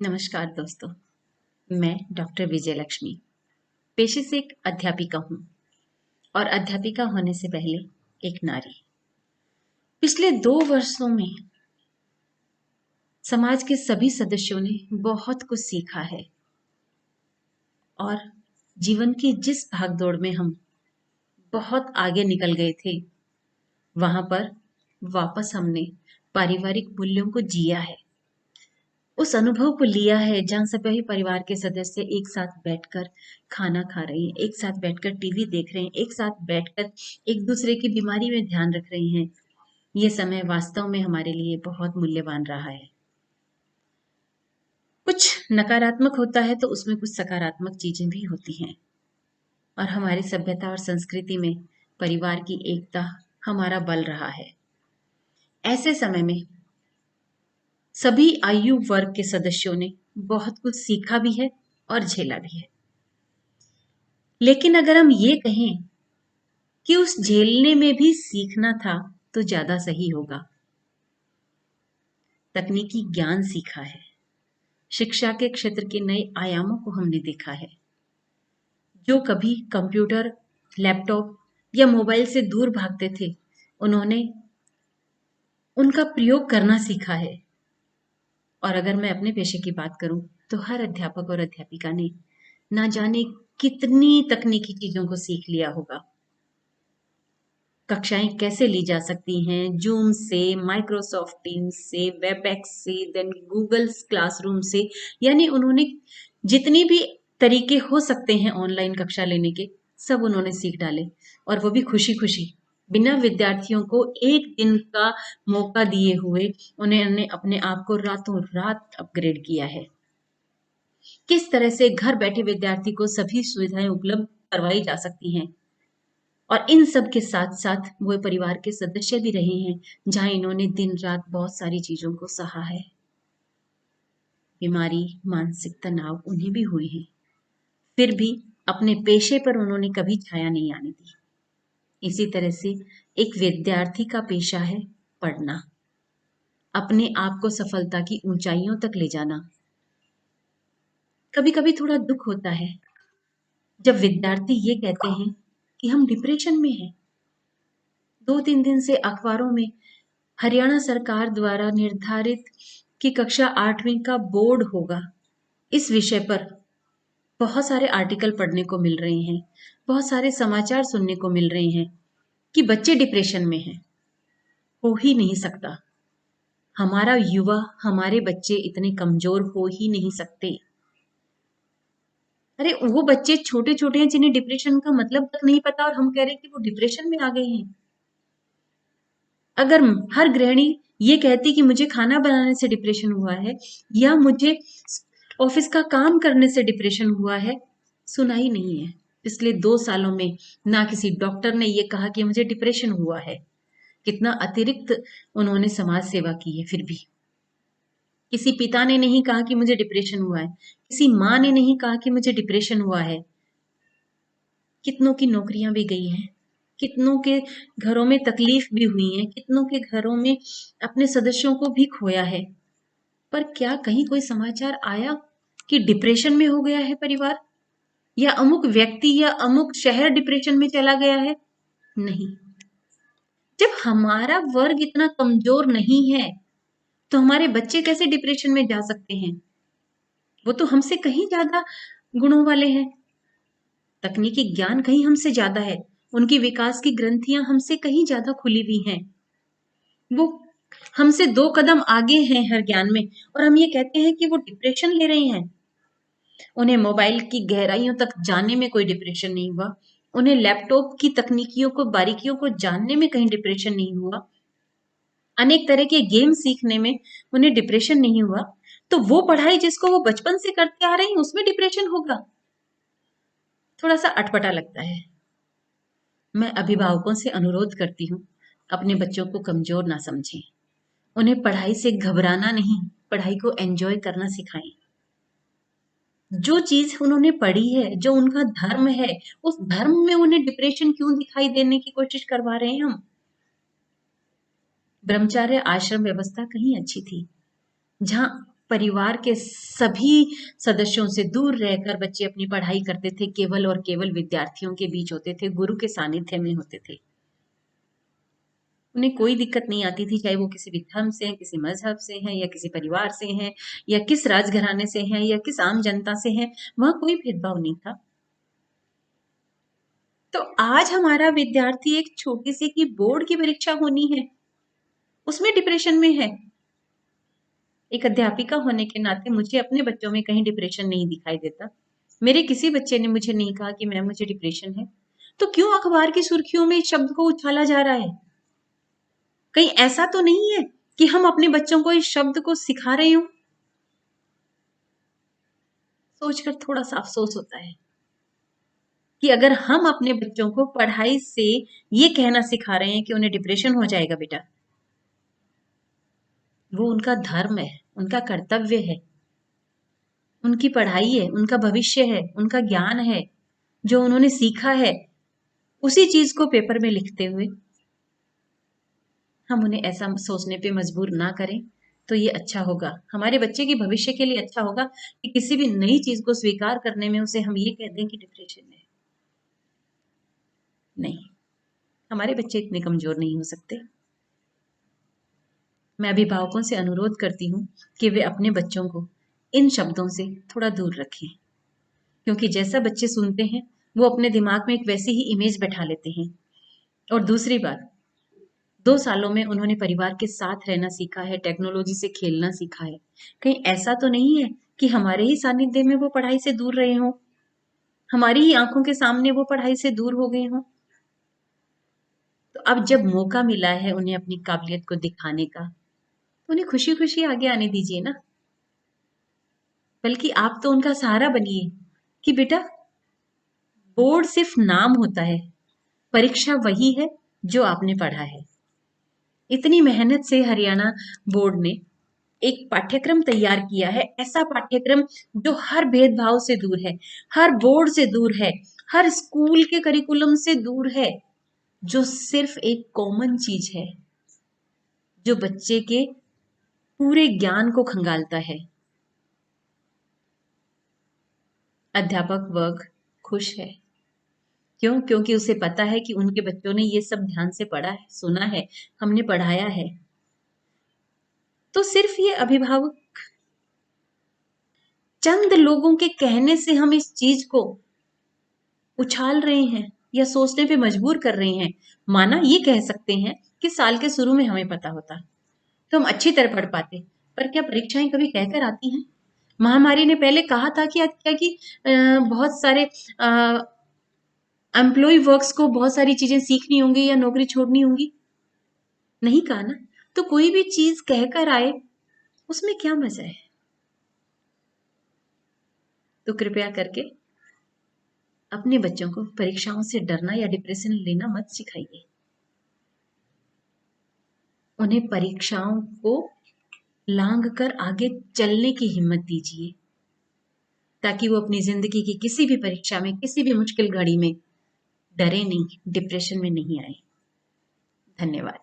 नमस्कार दोस्तों। मैं डॉक्टर विजय लक्ष्मी पेशे से एक अध्यापिका हूँ और अध्यापिका होने से पहले एक नारी। पिछले 2 वर्षों में समाज के सभी सदस्यों ने बहुत कुछ सीखा है और जीवन की जिस भागदौड़ में हम बहुत आगे निकल गए थे, वहां पर वापस हमने पारिवारिक मूल्यों को जिया है। उस अनुभव को लिया है जहाँ सभी परिवार के सदस्य एक साथ बैठकर खाना खा रहे हैं, एक साथ बैठकर टीवी देख रहे हैं, एक साथ बैठकर एक दूसरे की बीमारी में ध्यान रख रहे हैं। ये समय वास्तव में हमारे लिए बहुत मूल्यवान रहा है। कुछ नकारात्मक होता है तो उसमें कुछ सकारात्मक चीजें भी होती हैं और हमारी सभ्यता और संस्कृति में परिवार की एकता हमारा बल रहा है। ऐसे समय में सभी आयु वर्ग के सदस्यों ने बहुत कुछ सीखा भी है और झेला भी है। लेकिन अगर हम ये कहें कि उस झेलने में भी सीखना था तो ज्यादा सही होगा। तकनीकी ज्ञान सीखा है, शिक्षा के क्षेत्र के नए आयामों को हमने देखा है। जो कभी कंप्यूटर, लैपटॉप या मोबाइल से दूर भागते थे, उन्होंने उनका प्रयोग करना सीखा है। और अगर मैं अपने पेशे की बात करूं तो हर अध्यापक और अध्यापिका ने ना जाने कितनी तकनीकी चीजों को सीख लिया होगा। कक्षाएं कैसे ली जा सकती हैं, जूम से, माइक्रोसॉफ्ट टीम्स से, वेबएक्स से, देन गूगल क्लासरूम से, यानी उन्होंने जितनी भी तरीके हो सकते हैं ऑनलाइन कक्षा लेने के, सब उन्होंने सीख डाले। और वो भी खुशी खुशी, बिना विद्यार्थियों को एक दिन का मौका दिए हुए उन्होंने अपने आप को रातों रात अपग्रेड किया है। किस तरह से घर बैठे विद्यार्थी को सभी सुविधाएं उपलब्ध करवाई जा सकती हैं और इन सब के साथ साथ वो परिवार के सदस्य भी रहे हैं जहां इन्होंने दिन रात बहुत सारी चीजों को सहा है। बीमारी, मानसिक तनाव उन्हें भी हुए हैं, फिर भी अपने पेशे पर उन्होंने कभी छाया नहीं आने दी। इसी तरह से एक विद्यार्थी का पेशा है पढ़ना, अपने आप को सफलता की ऊंचाइयों तक ले जाना। कभी कभी थोड़ा दुख होता है जब विद्यार्थी ये कहते हैं कि हम डिप्रेशन में हैं। 2-3 दिन से अखबारों में हरियाणा सरकार द्वारा निर्धारित कि कक्षा 8वीं का बोर्ड होगा, इस विषय पर बहुत सारे आर्टिकल पढ़ने को मिल रहे हैं, बहुत सारे समाचार सुनने को मिल रहे हैं कि बच्चे डिप्रेशन में हैं। हो ही नहीं सकता। हमारा युवा, हमारे बच्चे इतने कमजोर हो ही नहीं सकते। अरे वो बच्चे छोटे छोटे हैं जिन्हें डिप्रेशन का मतलब तक नहीं पता और हम कह रहे हैं कि वो डिप्रेशन में आ गए हैं। अगर हर गृहिणी ये कहती कि मुझे खाना बनाने से डिप्रेशन हुआ है या मुझे ऑफिस का काम करने से डिप्रेशन हुआ है, सुना ही नहीं है। पिछले 2 सालों में ना किसी डॉक्टर ने ये कहा कि मुझे डिप्रेशन हुआ है। कितना अतिरिक्त उन्होंने समाज सेवा की है, फिर भी किसी पिता ने नहीं कहा कि मुझे डिप्रेशन हुआ है, किसी माँ ने नहीं कहा कि मुझे डिप्रेशन हुआ है। कितनों की नौकरियां भी गई हैं, कितनों के घरों में तकलीफ भी हुई है, कितनों के घरों में अपने सदस्यों को भी खोया है। पर क्या कहीं कोई समाचार आया कि डिप्रेशन में हो गया है परिवार, या अमुक व्यक्ति या अमुक शहर डिप्रेशन में चला गया है? नहीं। जब हमारा वर्ग इतना कमजोर नहीं है तो हमारे बच्चे कैसे डिप्रेशन में जा सकते हैं? वो तो हमसे कहीं ज्यादा गुणों वाले हैं, तकनीकी ज्ञान कहीं हमसे ज्यादा है, उनकी विकास की ग्रंथियां हमसे कहीं ज्यादा खुली हुई हैं। वो हमसे 2 कदम आगे हैं हर ज्ञान में, और हम ये कहते हैं कि वो डिप्रेशन ले रहे हैं। उन्हें मोबाइल की गहराइयों तक जानने में कोई डिप्रेशन नहीं हुआ, उन्हें लैपटॉप की तकनीकियों को, बारीकियों को जानने में कहीं डिप्रेशन नहीं हुआ, अनेक तरह के गेम सीखने में उन्हें डिप्रेशन नहीं हुआ। तो वो पढ़ाई जिसको वो बचपन से करते आ रहे हैं उसमें डिप्रेशन होगा? थोड़ा सा अटपटा लगता है। मैं अभिभावकों से अनुरोध करती हूँ, अपने बच्चों को कमजोर ना समझें। उन्हें पढ़ाई से घबराना नहीं, पढ़ाई को एंजॉय करना सिखाएं। जो चीज उन्होंने पढ़ी है, जो उनका धर्म है, उस धर्म में उन्हें डिप्रेशन क्यों दिखाई देने की कोशिश करवा रहे हैं हम? ब्रह्मचार्य आश्रम व्यवस्था कहीं अच्छी थी, जहां परिवार के सभी सदस्यों से दूर रहकर बच्चे अपनी पढ़ाई करते थे, केवल और केवल विद्यार्थियों के बीच होते थे, गुरु के सानिध्य में होते थे। उन्हें कोई दिक्कत नहीं आती थी, चाहे वो किसी भी धर्म से हैं, किसी मजहब से हैं, या किसी परिवार से हैं, या किस राजघराने से हैं, या किस आम जनता से हैं, वहां कोई भेदभाव नहीं था। तो आज हमारा विद्यार्थी एक छोटी सी की बोर्ड की परीक्षा होनी है, उसमें डिप्रेशन में है। एक अध्यापिका होने के नाते मुझे अपने बच्चों में कहीं डिप्रेशन नहीं दिखाई देता। मेरे किसी बच्चे ने मुझे नहीं कहा कि मैम मुझे डिप्रेशन है। तो क्यों अखबार की सुर्खियों में इस शब्द को उछाला जा रहा है? कहीं ऐसा तो नहीं है कि हम अपने बच्चों को इस शब्द को सिखा रहे हो? सोचकर थोड़ा सा अफसोस होता है कि अगर हम अपने बच्चों को पढ़ाई से ये कहना सिखा रहे हैं कि उन्हें डिप्रेशन हो जाएगा बेटा, वो उनका धर्म है, उनका कर्तव्य है, उनकी पढ़ाई है, उनका भविष्य है, उनका ज्ञान है, जो उन्होंने सीखा है, उसी चीज को पेपर में लिखते हुए हम उन्हें ऐसा सोचने पे मजबूर ना करें, तो ये अच्छा होगा, हमारे बच्चे के भविष्य के लिए अच्छा होगा कि किसी भी नई चीज को स्वीकार करने में उसे हम ये कह दें कि डिप्रेशन है। नहीं, हमारे बच्चे इतने कमजोर नहीं हो सकते। मैं अभिभावकों से अनुरोध करती हूँ कि वे अपने बच्चों को इन शब्दों से थोड़ा दूर रखें, क्योंकि जैसा बच्चे सुनते हैं वो अपने दिमाग में एक वैसी ही इमेज बैठा लेते हैं। और दूसरी बात, 2 सालों में उन्होंने परिवार के साथ रहना सीखा है, टेक्नोलॉजी से खेलना सीखा है। कहीं ऐसा तो नहीं है कि हमारे ही सानिध्य में वो पढ़ाई से दूर रहे हों, हमारी ही आंखों के सामने वो पढ़ाई से दूर हो गए हों। तो अब जब मौका मिला है उन्हें अपनी काबिलियत को दिखाने का, तो उन्हें खुशी खुशी आगे आने दीजिए ना। बल्कि आप तो उनका सहारा बनिए कि बेटा, बोर्ड सिर्फ नाम होता है, परीक्षा वही है जो आपने पढ़ा है। इतनी मेहनत से हरियाणा बोर्ड ने एक पाठ्यक्रम तैयार किया है, ऐसा पाठ्यक्रम जो हर भेदभाव से दूर है, हर बोर्ड से दूर है, हर स्कूल के करिकुलम से दूर है, जो सिर्फ एक कॉमन चीज है, जो बच्चे के पूरे ज्ञान को खंगालता है। अध्यापक वर्ग खुश है। क्यों? क्योंकि उसे पता है कि उनके बच्चों ने ये सब ध्यान से पढ़ा है, सुना है, हमने पढ़ाया है। तो सिर्फ ये अभिभावक चंद लोगों के कहने से हम इस चीज को उछाल रहे हैं या सोचने पे मजबूर कर रहे हैं। माना ये कह सकते हैं कि साल के शुरू में हमें पता होता तो हम अच्छी तरह पढ़ पाते, पर क्या परीक्षाएं कभी कहकर आती हैं? महामारी ने पहले कहा था कि क्या कि बहुत सारे एम्प्लॉय वर्क्स को बहुत सारी चीजें सीखनी होंगी या नौकरी छोड़नी होंगी? नहीं कहा ना। तो कोई भी चीज कहकर आए, उसमें क्या मजा है? तो कृपया करके अपने बच्चों को परीक्षाओं से डरना या डिप्रेशन लेना मत सिखाइए। उन्हें परीक्षाओं को लांग कर आगे चलने की हिम्मत दीजिए, ताकि वो अपनी जिंदगी की किसी भी परीक्षा में, किसी भी मुश्किल घड़ी में डरे नहीं, डिप्रेशन में नहीं आए। धन्यवाद।